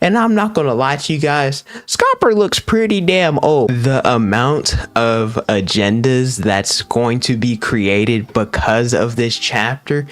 And I'm not gonna lie to you guys, Scopper looks pretty damn old. The amount of agendas that's going to be created because of this chapter,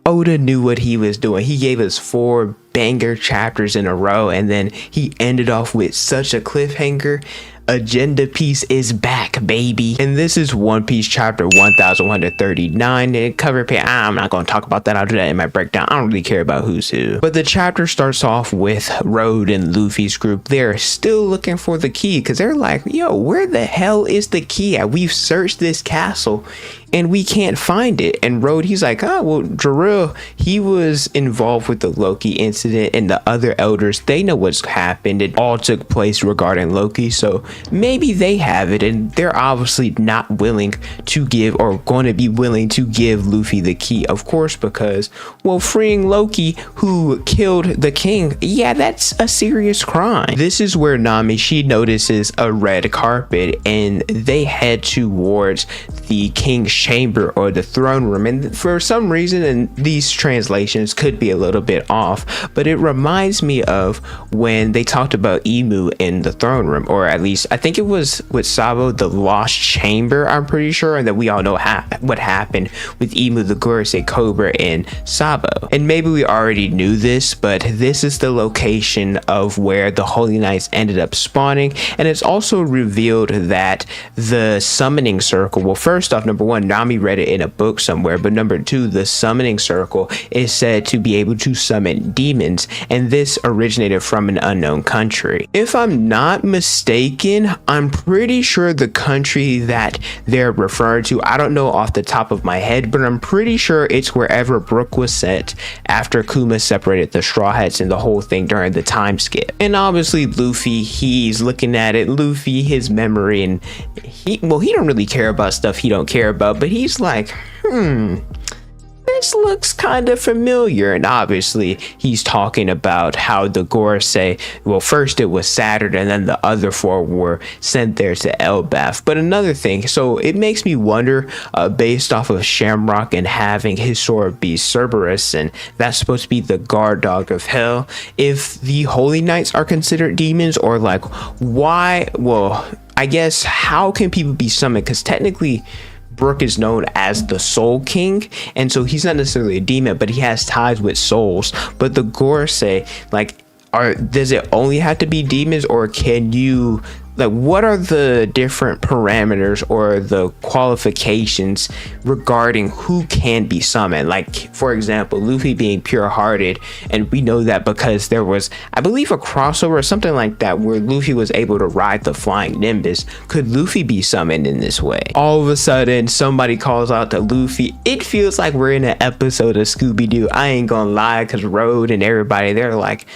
Oda knew what he was doing. He gave us 4 banger chapters in a row, and then he ended off with such a cliffhanger. Agenda piece is back, baby. And this is One Piece chapter 1139 and cover page. I'm not going to talk about that. I'll do that in my breakdown. I don't really care about who's who. But the chapter starts off with Road and Luffy's group. They're still looking for the key because they're like, yo, where the hell is the key at? We've searched this castle and we can't find it. And Road, he's like, oh, well, Jarrell, he was involved with the Loki incident, and the other elders, they know what's happened. It all took place regarding Loki, so maybe they have it, and they're obviously not willing to give, or going to be willing to give Luffy the key, of course, because, well, freeing Loki, who killed the king, yeah, that's a serious crime. This is where Nami, she notices a red carpet, and they head towards the king's chamber, or the throne room. And for some reason, and these translations could be a little bit off, but it reminds me of when they talked about Emu in the throne room, or at least I think it was with Sabo, the lost chamber, I'm pretty sure, and that we all know what happened with Emu, the Gorosei Cobra, and Sabo. And maybe we already knew this, but this is the location of where the Holy Knights ended up spawning. And it's also revealed that the summoning circle, well, first off, number one, Nami read it in a book somewhere, but number two, the summoning circle is said to be able to summon demons, and this originated from an unknown country. If I'm not mistaken, I'm pretty sure the country that they're referring to, I don't know off the top of my head, but I'm pretty sure it's wherever Brook was set after Kuma separated the Straw Hats and the whole thing during the time skip. And obviously Luffy, he's looking at it, Luffy, his memory, and he don't really care about stuff he don't care about, but he's like, this looks kind of familiar. And obviously he's talking about how the Gorosei, well, first it was Saturn, and then the other 4 were sent there to Elbaph. But another thing, so it makes me wonder, based off of Shamrock and having his sword be Cerberus, and that's supposed to be the guard dog of hell, if the Holy Knights are considered demons, or like, why? Well, I guess, how can people be summoned? Because technically Brook is known as the Soul King, and so he's not necessarily a demon, but he has ties with souls. But the Gorosei, like, does it only have to be demons, or can you, like, what are the different parameters or the qualifications regarding who can be summoned? Like, for example, Luffy being pure-hearted, and we know that because there was, I believe, a crossover or something like that where Luffy was able to ride the flying Nimbus. Could Luffy be summoned in this way? All of a sudden, somebody calls out to Luffy. It feels like we're in an episode of Scooby-Doo. I ain't gonna lie, because Road and everybody, they're like,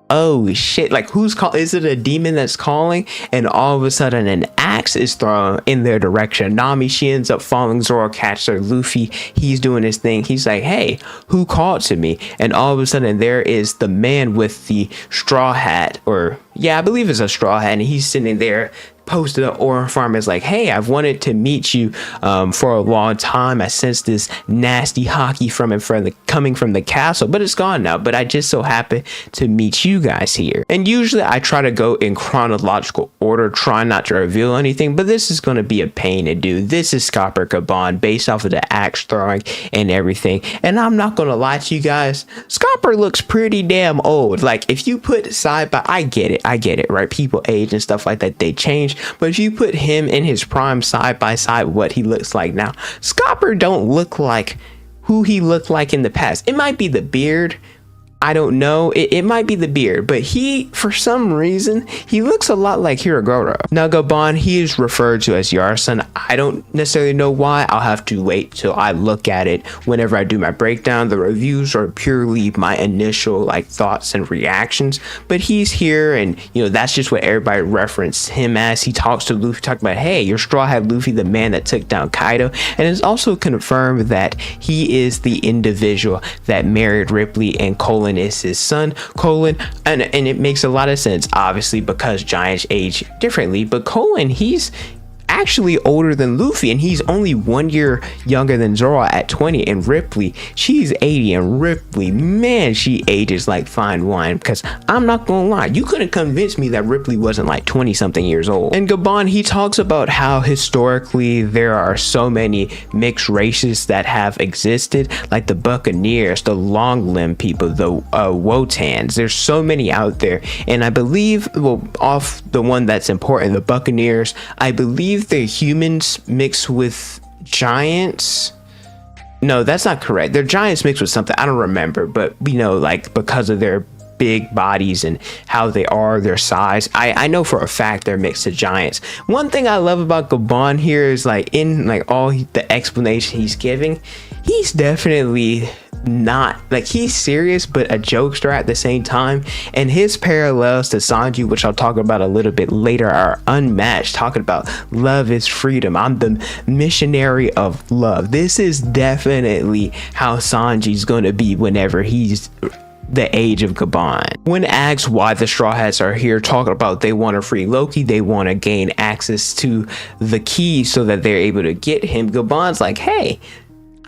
oh shit, like, who's calling? Is it a demon that's calling? And all of a sudden an axe is thrown in their direction. Nami, she ends up following Zoro, catch her. Luffy, he's doing his thing. He's like, hey, who called to me? And all of a sudden there is the man with the straw hat, or yeah, I believe it's a straw hat, and he's sitting there posted up Oran Farm is like, hey, I've wanted to meet you for a long time. I sense this nasty hockey coming from the castle, but it's gone now. But I just so happen to meet you guys here. And usually I try to go in chronological order, try not to reveal anything, but this is going to be a pain to do. This is Scopper Gaban, based off of the axe throwing and everything. And I'm not going to lie to you guys, Scopper looks pretty damn old. Like, if you put side by, I get it, right? People age and stuff like that, they change. But if you put him in his prime side by side what he looks like now, Scopper don't look like who he looked like in the past. It might be the beard, I don't know, it might be the beard, but he, for some reason, he looks a lot like Hirogoro. Now Gaban, he is referred to as Yarson. I don't necessarily know why. I'll have to wait till I look at it whenever I do my breakdown. The reviews are purely my initial, like, thoughts and reactions, but he's here, and you know, that's just what everybody referenced him as. He talks to Luffy, talking about, hey, your Straw Hat Luffy, the man that took down Kaido. And it's also confirmed that he is the individual that married Ripley, and Colin is his son, Colin, and it makes a lot of sense, obviously, because giants age differently. But Colin, he's actually older than Luffy, and he's only 1 year younger than Zoro at 20. And Ripley, she's 80, and Ripley, man, she ages like fine wine. Because I'm not gonna lie, you couldn't convince me that Ripley wasn't like 20 something years old. And Gaban, he talks about how historically there are so many mixed races that have existed, like the Buccaneers, the long limb people, the Wotans. There's so many out there, and I believe, well, off the one that's important, the Buccaneers, I believe they're humans mixed with giants. No, that's not correct. They're giants mixed with something, I don't remember, but you know, like because of their big bodies and how they are, their size, I know for a fact they're mixed to giants. One thing I love about Gaban here is like in like all the explanation he's giving, he's definitely not like, he's serious but a jokester at the same time, and his parallels to Sanji, which I'll talk about a little bit later, are unmatched. Talking about love is freedom, I'm the missionary of love. This is definitely how Sanji's gonna be whenever he's the age of Gaban. When asked why the Straw Hats are here, talking about they want to free Loki, they want to gain access to the key so that they're able to get him, Gaban's like, hey,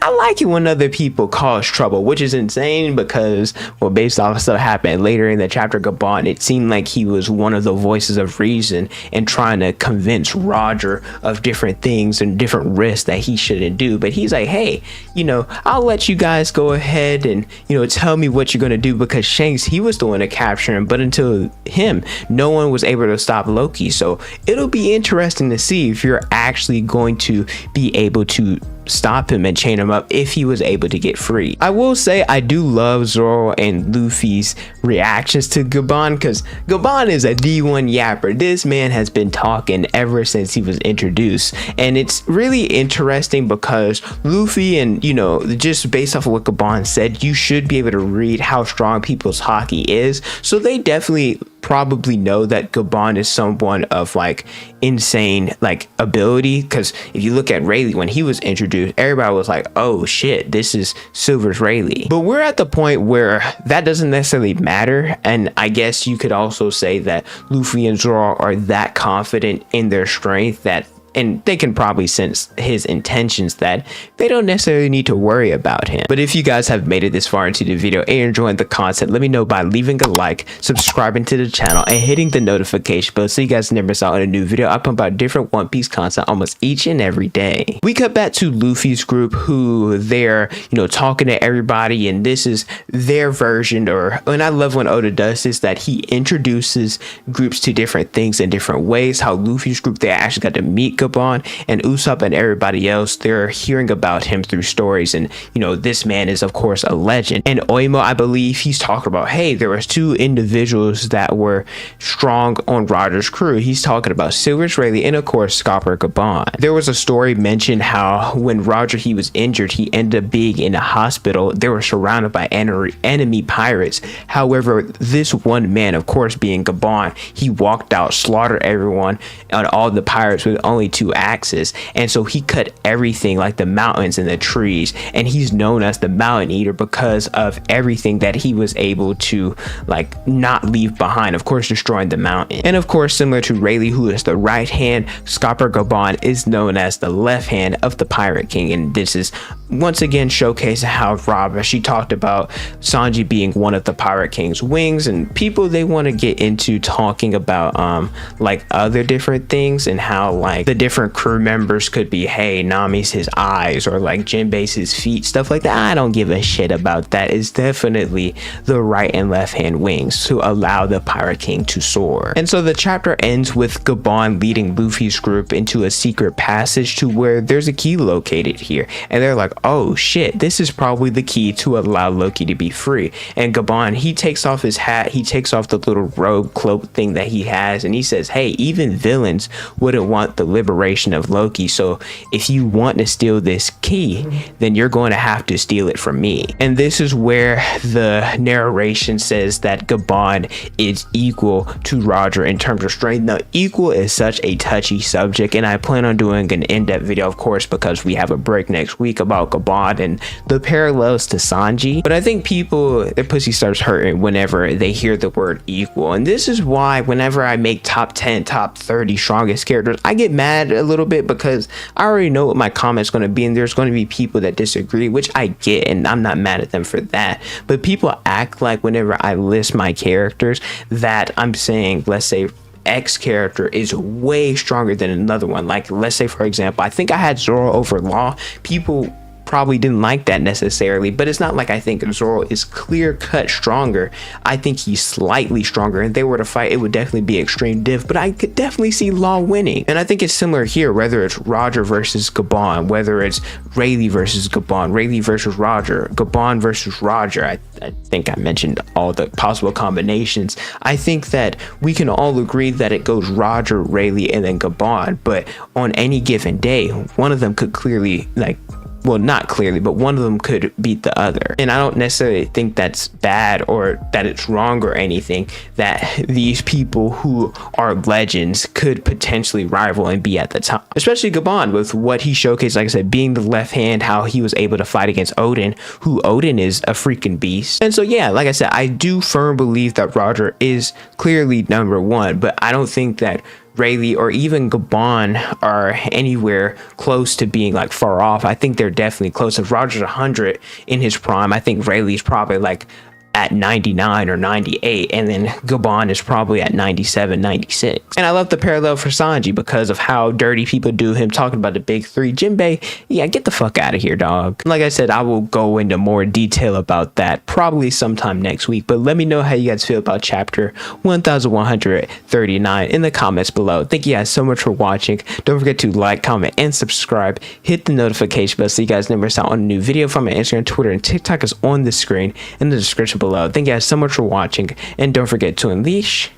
I like it when other people cause trouble, which is insane because, well, based off of stuff happened later in the chapter, Gaban, it seemed like he was one of the voices of reason and trying to convince Roger of different things and different risks that he shouldn't do. But he's like, hey, you know, I'll let you guys go ahead and, you know, tell me what you're going to do, because Shanks, he was the one to capture him, but until him, no one was able to stop Loki. So it'll be interesting to see if you're actually going to be able to stop him and chain him up if he was able to get free. I will say I do love Zoro and Luffy's reactions to Gaban, because Gaban is a D1 yapper. This man has been talking ever since he was introduced, and it's really interesting because Luffy, and you know, just based off of what Gaban said, you should be able to read how strong people's haki is, so they definitely probably know that Gaban is someone of like insane like ability, because if you look at Rayleigh when he was introduced, everybody was like, oh shit, this is Silver's Rayleigh. But we're at the point where that doesn't necessarily matter, and I guess you could also say that Luffy and Zoro are that confident in their strength that, and they can probably sense his intentions, that they don't necessarily need to worry about him. But if you guys have made it this far into the video and you're enjoying the content, let me know by leaving a like, subscribing to the channel, and hitting the notification bell so you guys never miss out on a new video. I pump out different One Piece content almost each and every day. We cut back to Luffy's group, who they're, you know, talking to everybody, and this is their version, or, and I love when Oda does this, that he introduces groups to different things in different ways. How Luffy's group, they actually got to meet Gaban, and Usopp and everybody else, they're hearing about him through stories, and you know, this man is of course a legend. And Oimo, I believe he's talking about, hey, there was two individuals that were strong on Roger's crew. He's talking about Silver's Rayleigh and of course Scopper Gaban. There was a story mentioned how when Roger, he was injured, he ended up being in a hospital. They were surrounded by enemy pirates. However, this one man, of course being Gaban, he walked out, slaughtered everyone and all the pirates with only 2 axes, and so he cut everything, like the mountains and the trees, and he's known as the Mountain Eater because of everything that he was able to like not leave behind, of course destroying the mountain. And of course, similar to Rayleigh, who is the right hand, Scopper Gaban is known as the left hand of the Pirate King, and this is once again showcasing how Robin, she talked about Sanji being one of the Pirate King's wings, and people, they want to get into talking about like other different things, and how like the different crew members could be, hey, Nami's his eyes, or like Jinbei's his feet, stuff like that. I don't give a shit about that. It's definitely the right and left hand wings to allow the Pirate King to soar. And so the chapter ends with Gaban leading Luffy's group into a secret passage to where there's a key located here, and they're like, oh shit, this is probably the key to allow Loki to be free. And Gaban, he takes off his hat, he takes off the little robe cloak thing that he has, and he says, hey, even villains wouldn't want the liberation of Loki, so if you want to steal this key, then you're going to have to steal it from me. And this is where the narration says that Gaban is equal to Roger in terms of strength. Now, equal is such a touchy subject, and I plan on doing an in-depth video, of course, because we have a break next week about Gaban and the parallels to Sanji. But I think people, their pussy starts hurting whenever they hear the word equal, and this is why whenever I make top 10, top 30 strongest characters, I get mad mad a little bit because I already know what my comment's going to be, and there's going to be people that disagree, which I get, and I'm not mad at them for that. But people act like whenever I list my characters that I'm saying, let's say, X character is way stronger than another one. Like, let's say, for example, I think I had Zoro over Law. People probably didn't like that necessarily, but it's not like I think Zoro is clear cut stronger. I think he's slightly stronger, and if they were to fight, it would definitely be extreme diff, but I could definitely see Law winning. And I think it's similar here, whether it's Roger versus Gaban, whether it's Rayleigh versus Gaban, Rayleigh versus Roger, Gaban versus Roger. I think I mentioned all the possible combinations. I think that we can all agree that it goes Roger, Rayleigh, and then Gaban, but on any given day, one of them could clearly, like, well, not clearly, but one of them could beat the other. And I don't necessarily think that's bad or that it's wrong or anything, that these people who are legends could potentially rival and be at the top. Especially Gaban, with what he showcased, like I said, being the left hand, how he was able to fight against Odin, who Odin is a freaking beast. And so, yeah, like I said, I do firmly believe that Roger is clearly number one, but I don't think that Rayleigh or even Gaban are anywhere close to being like far off. I think they're definitely close. If Roger's 100 in his prime, I think Rayleigh's probably like at 99 or 98, and then Gaban is probably at 97, 96. And I love the parallel for Sanji because of how dirty people do him, talking about the big three. Jinbei, yeah, get the fuck out of here, dog. Like I said, I will go into more detail about that probably sometime next week, but let me know how you guys feel about chapter 1139 in the comments below. Thank you guys so much for watching. Don't forget to like, comment, and subscribe. Hit the notification bell so you guys never miss out on a new video from my Instagram, Twitter, and TikTok is on the screen in the description below. Thank you guys so much for watching, and don't forget to unleash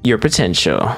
your potential.